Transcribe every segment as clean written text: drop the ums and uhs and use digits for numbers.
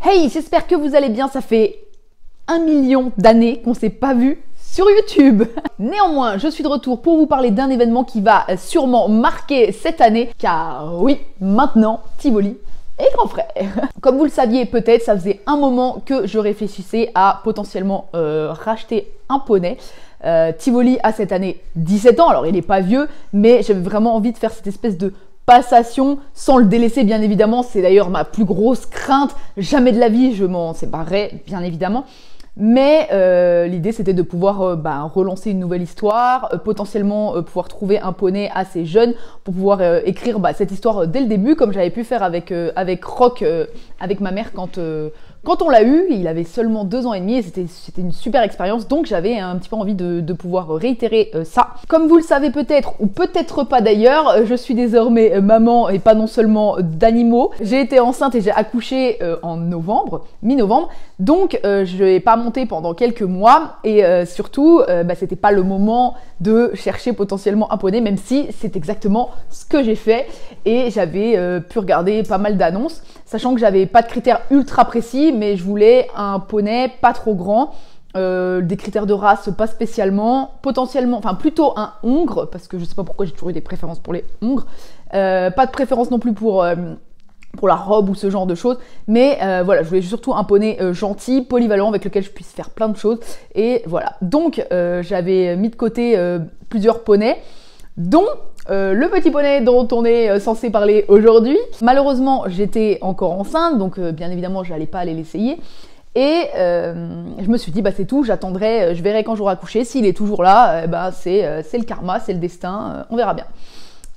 Hey, j'espère que vous allez bien, ça fait 1 million d'années qu'on s'est pas vu sur YouTube. Néanmoins, je suis de retour pour vous parler d'un événement qui va sûrement marquer cette année, car oui, maintenant, Tivoli est grand frère. Comme vous le saviez peut-être, ça faisait un moment que je réfléchissais à potentiellement racheter un poney. Tivoli a cette année 17 ans, alors il n'est pas vieux, mais j'avais vraiment envie de faire cette espèce de passation sans le délaisser bien évidemment. C'est d'ailleurs ma plus grosse crainte, jamais de la vie je m'en séparerai bien évidemment. Mais l'idée c'était de pouvoir relancer une nouvelle histoire, potentiellement pouvoir trouver un poney assez jeune pour pouvoir écrire cette histoire dès le début, comme j'avais pu faire avec Rock, avec ma mère quand on l'a eu. Il avait seulement 2 ans et demi et c'était une super expérience, donc j'avais un petit peu envie de pouvoir réitérer ça. Comme vous le savez peut-être, ou peut-être pas d'ailleurs, je suis désormais maman et pas non seulement d'animaux. J'ai été enceinte et j'ai accouché en novembre, mi-novembre, donc je n'ai pas monté pendant quelques mois et surtout c'était pas le moment de chercher potentiellement un poney, même si c'est exactement ce que j'ai fait et j'avais pu regarder pas mal d'annonces, sachant que j'avais pas de critères ultra précis, mais je voulais un poney pas trop grand, des critères de race pas spécialement, potentiellement, enfin plutôt un hongre, parce que je sais pas pourquoi j'ai toujours eu des préférences pour les hongres, pas de préférence non plus pour la robe ou ce genre de choses, mais voilà, je voulais surtout un poney gentil, polyvalent, avec lequel je puisse faire plein de choses, et voilà. Donc j'avais mis de côté plusieurs poneys, dont le petit poney dont on est censé parler aujourd'hui. Malheureusement, j'étais encore enceinte, donc bien évidemment, je n'allais pas aller l'essayer. Et je me suis dit, c'est tout, j'attendrai, je verrai quand j'aurai accouché. S'il est toujours là, c'est le karma, c'est le destin, on verra bien.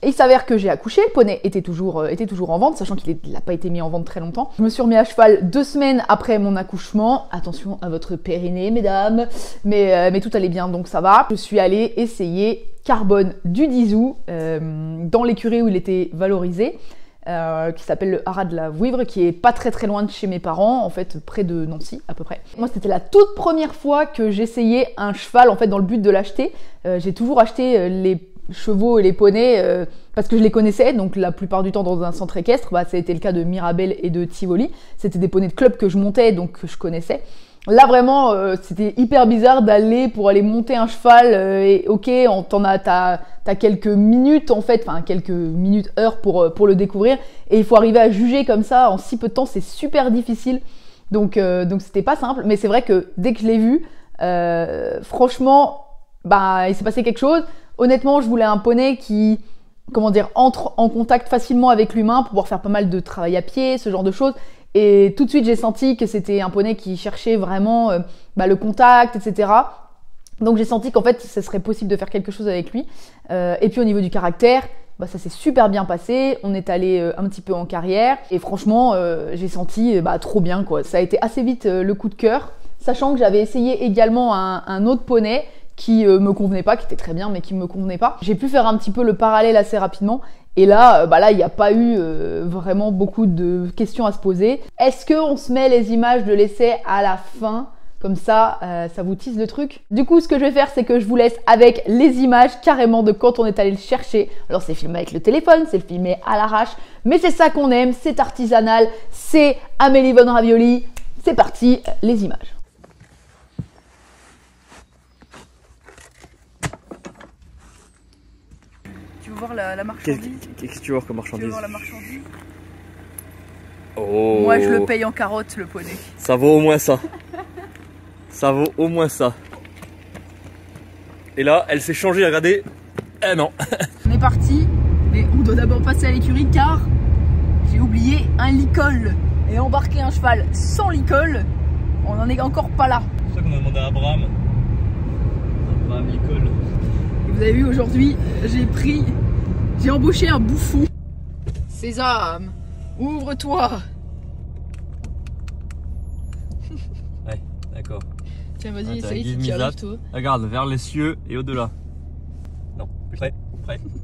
Et il s'avère que j'ai accouché, le poney était toujours en vente, sachant qu'il n'a pas été mis en vente très longtemps. Je me suis remis à cheval 2 semaines après mon accouchement. Attention à votre périnée, mesdames, mais tout allait bien, donc ça va. Je suis allée essayer Carbone du 10 août, dans l'écurie où il était valorisé, qui s'appelle le Haras de la Vouivre, qui est pas très loin de chez mes parents, en fait près de Nancy à peu près. Moi c'était la toute première fois que j'essayais un cheval, en fait dans le but de l'acheter. J'ai toujours acheté les chevaux et les poneys parce que je les connaissais, donc la plupart du temps dans un centre équestre. Ça a été le cas de Mirabel et de Tivoli, c'était des poneys de club que je montais, donc que je connaissais. Là vraiment c'était hyper bizarre d'aller pour aller monter un cheval et ok, t'as quelques minutes en fait, enfin quelques minutes, heures pour le découvrir, et il faut arriver à juger comme ça en si peu de temps, c'est super difficile, donc c'était pas simple. Mais c'est vrai que dès que je l'ai vu, franchement il s'est passé quelque chose. Honnêtement, je voulais un poney qui, entre en contact facilement avec l'humain pour pouvoir faire pas mal de travail à pied, ce genre de choses. Et tout de suite, j'ai senti que c'était un poney qui cherchait vraiment le contact, etc. Donc j'ai senti qu'en fait, ce serait possible de faire quelque chose avec lui. Et puis au niveau du caractère, ça s'est super bien passé. On est allé un petit peu en carrière. Et franchement, j'ai senti trop bien, quoi. Ça a été assez vite le coup de cœur. Sachant que j'avais essayé également un autre poney qui me convenait pas, qui était très bien, mais qui me convenait pas. J'ai pu faire un petit peu le parallèle assez rapidement. Et là, il n'y a pas eu vraiment beaucoup de questions à se poser. Est-ce qu'on se met les images de l'essai à la fin ? Comme ça, ça vous tease le truc. Du coup, ce que je vais faire, c'est que je vous laisse avec les images carrément de quand on est allé le chercher. Alors, c'est filmé avec le téléphone, c'est filmé à l'arrache, mais c'est ça qu'on aime, c'est artisanal, c'est Amélie Von Ravioli. C'est parti, les images. Tu veux voir la marchandise? Qu'est-ce que tu veux voir comme marchandise? Tu veux voir la marchandise? Oh. Moi je le paye en carottes, le poney. Ça vaut au moins ça. Ça vaut au moins ça. Et là, elle s'est changée, regardez. Eh non. On est parti, mais on doit d'abord passer à l'écurie car j'ai oublié un licol. Et embarquer un cheval sans licol, on n'en est encore pas là. C'est ça qu'on a demandé à Abraham. Abraham licol. Et vous avez vu aujourd'hui, j'ai embauché un bouffon. Sésame, ouvre-toi. Ouais, d'accord. Tiens, vas-y, essaye si tu arrives, toi. Regarde, vers les cieux et au-delà. Non, plus près,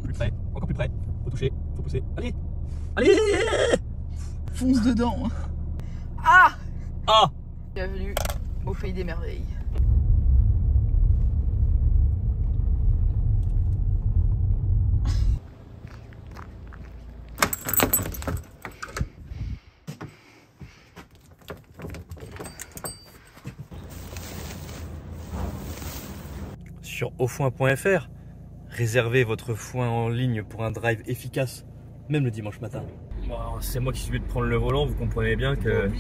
plus près, encore plus près. Faut toucher, faut pousser. Allez, allez. Fonce dedans. Ah. Ah. Bienvenue au pays des merveilles. sur aufoin.fr. Réservez votre foin en ligne pour un drive efficace, même le dimanche matin. Bon, c'est moi qui suis obligé de prendre le volant, vous comprenez bien que...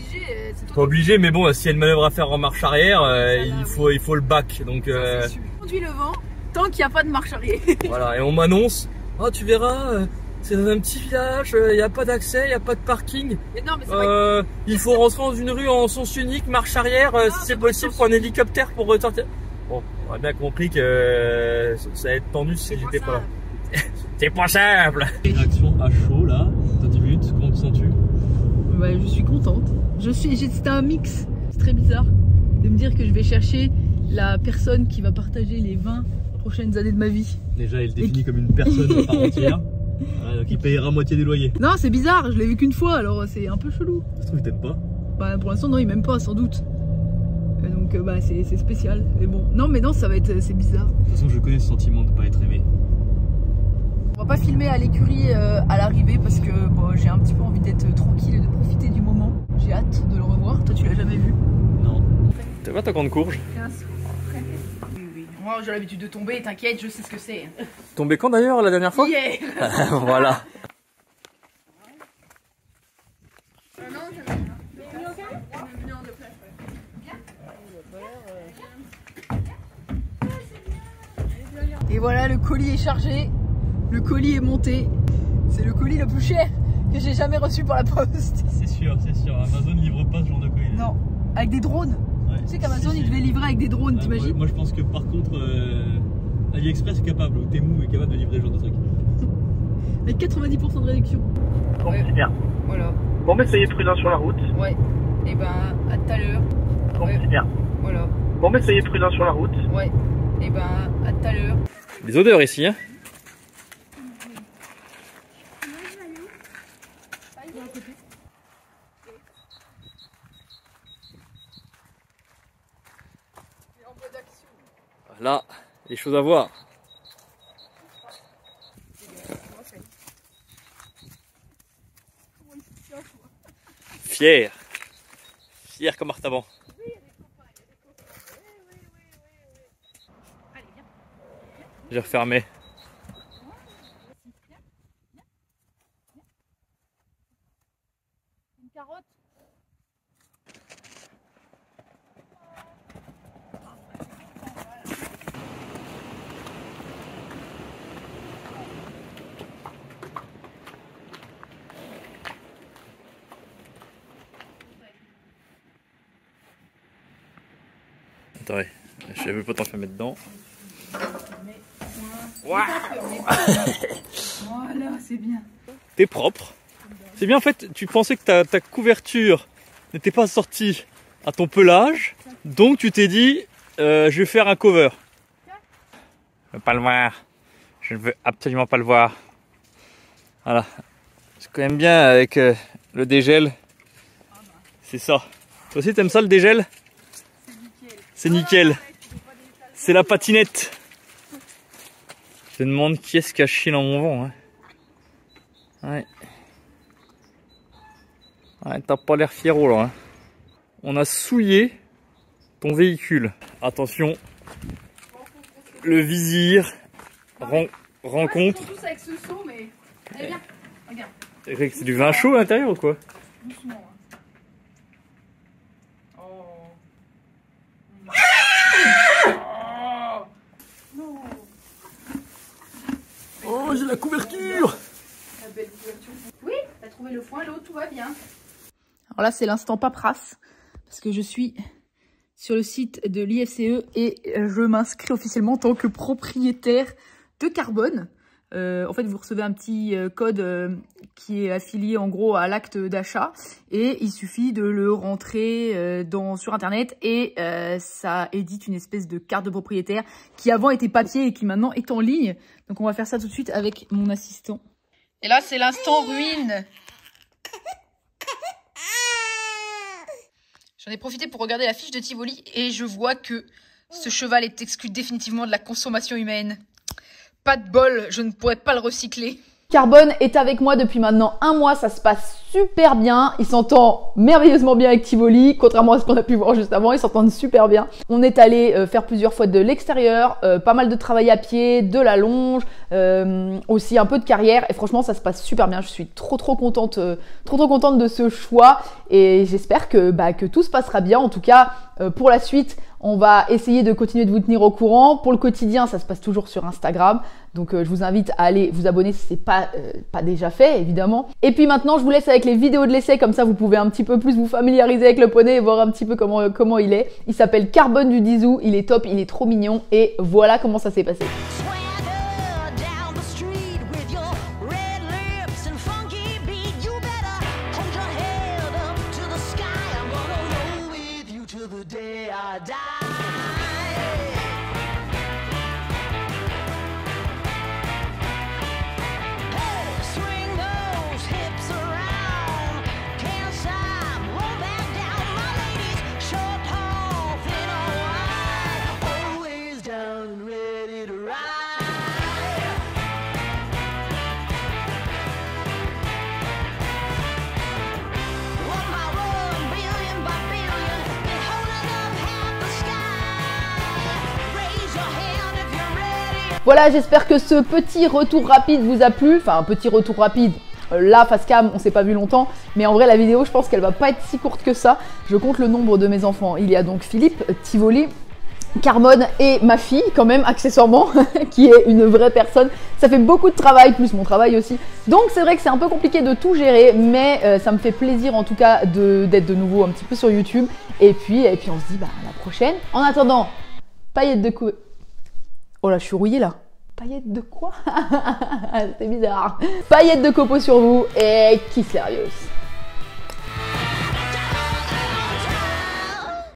Pas obligé, mais bon, s'il y a une manœuvre à faire en marche arrière, il faut le back. Donc, conduis le vent tant qu'il n'y a pas de marche arrière. Voilà, et on m'annonce, oh tu verras, c'est dans un petit village, il n'y a pas d'accès, il n'y a pas de parking. Mais non, mais c'est vrai. Il faut rentrer dans une rue en sens unique, marche arrière, si c'est possible, pour un hélicoptère pour retarder. Bon, on a bien compris que ça va être tendu si j'étais pas là. C'est pas simple. Réaction à chaud là, dans 10 minutes, comment te sens-tu? Ouais, je suis contente. C'était un mix. C'est très bizarre de me dire que je vais chercher la personne qui va partager les 20 prochaines années de ma vie. Déjà, il est défini comme une personne à part entière. Voilà, donc il payera moitié des loyers. Non, c'est bizarre, je l'ai vu qu'une fois, alors c'est un peu chelou. Ça se trouve, il t'aime pas? Bah, pour l'instant, non, il m'aime pas, sans doute. Donc, bah, c'est spécial. Mais bon, non, mais non, ça va être. C'est bizarre. De toute façon, je connais ce sentiment de pas être aimé. On va pas filmer à l'écurie à l'arrivée parce que bon, j'ai un petit peu envie d'être tranquille et de profiter du moment. J'ai hâte de le revoir. Toi, tu l'as jamais vu? Non. T'as pas ta grande courge? Oui, oui. Moi, j'ai l'habitude de tomber, t'inquiète, je sais ce que c'est. Tombé quand d'ailleurs la dernière fois? Yeah. Voilà. Et voilà, le colis est chargé, le colis est monté. C'est le colis le plus cher que j'ai jamais reçu par la poste. C'est sûr, Amazon livre pas ce genre de colis. Non, avec des drones. Ouais. Tu sais qu'Amazon il devait livrer avec des drones, t'imagines? Moi je pense que par contre, AliExpress est capable, ou Temu est capable de livrer ce genre de truc. Avec 90% de réduction. Bon, ouais. C'est bien. Voilà. Bon, mais soyez prudents sur la route. Ouais. Et ben, à tout à l'heure. Bon, ouais. C'est bien. Voilà. Bon, mais soyez prudents sur la route. Ouais. Et ben, à tout à l'heure. Des odeurs ici, hein. Là, les choses à voir. Fier. Fier comme Artaban. J'ai refermé. Une carotte. Attendez, je veux pas t'enfermer dedans. Voilà, c'est bien. T'es propre. C'est bien en fait, tu pensais que ta couverture n'était pas sortie à ton pelage. Donc tu t'es dit, je vais faire un cover. Je veux pas le voir. Je ne veux absolument pas le voir. Voilà. C'est quand même bien avec le dégel. C'est ça. Toi aussi t'aimes ça le dégel? C'est nickel. C'est la patinette. Je me demande qui est-ce qui a chié dans mon vent. Hein. Ouais. Ouais, t'as pas l'air fiero là. Hein. On a souillé ton véhicule. Attention. Le vizir rencontre. Tous avec ce saut, mais. Allez, viens. Regarde. C'est du vin chaud à l'intérieur ou quoi? Doucement. Hein. Oh, j'ai la couverture! La belle couverture. Oui, t'as trouvé le foin, l'eau, tout va bien. Alors là, c'est l'instant paperasse, parce que je suis sur le site de l'IFCE et je m'inscris officiellement en tant que propriétaire de Carbone. En fait, vous recevez un petit code qui est affilié en gros à l'acte d'achat et il suffit de le rentrer sur internet et ça édite une espèce de carte de propriétaire qui avant était papier et qui maintenant est en ligne. Donc on va faire ça tout de suite avec mon assistant. Et là, c'est l'instant ruine. J'en ai profité pour regarder la fiche de Tivoli et je vois que ce cheval est exclu définitivement de la consommation humaine. Pas de bol, je ne pourrais pas le recycler. Carbone est avec moi depuis maintenant 1 mois, ça se passe super bien, il s'entend merveilleusement bien avec Tivoli, contrairement à ce qu'on a pu voir juste avant, ils s'entendent super bien. On est allé faire plusieurs fois de l'extérieur, pas mal de travail à pied, de la longe, aussi un peu de carrière, et franchement ça se passe super bien, je suis trop contente de ce choix, et j'espère que tout se passera bien. En tout cas, pour la suite, on va essayer de continuer de vous tenir au courant. Pour le quotidien, ça se passe toujours sur Instagram. Donc je vous invite à aller vous abonner si ce n'est pas déjà fait, évidemment. Et puis maintenant, je vous laisse avec les vidéos de l'essai. Comme ça, vous pouvez un petit peu plus vous familiariser avec le poney et voir un petit peu comment il est. Il s'appelle Carbone du Dizou. Il est top, il est trop mignon. Et voilà comment ça s'est passé. Voilà, j'espère que ce petit retour rapide vous a plu. Enfin, un petit retour rapide. Là, face cam, on s'est pas vu longtemps. Mais en vrai, la vidéo, je pense qu'elle va pas être si courte que ça. Je compte le nombre de mes enfants. Il y a donc Philippe, Tivoli, Carbone et ma fille, quand même, accessoirement, qui est une vraie personne. Ça fait beaucoup de travail, plus mon travail aussi. Donc, c'est vrai que c'est un peu compliqué de tout gérer. Mais ça me fait plaisir, en tout cas, d'être de nouveau un petit peu sur YouTube. Et puis on se dit, à la prochaine. En attendant, paillettes de coups. Oh là, je suis rouillée là. Paillettes de quoi? C'est bizarre. Paillettes de copeaux sur vous et kiss sérieuse.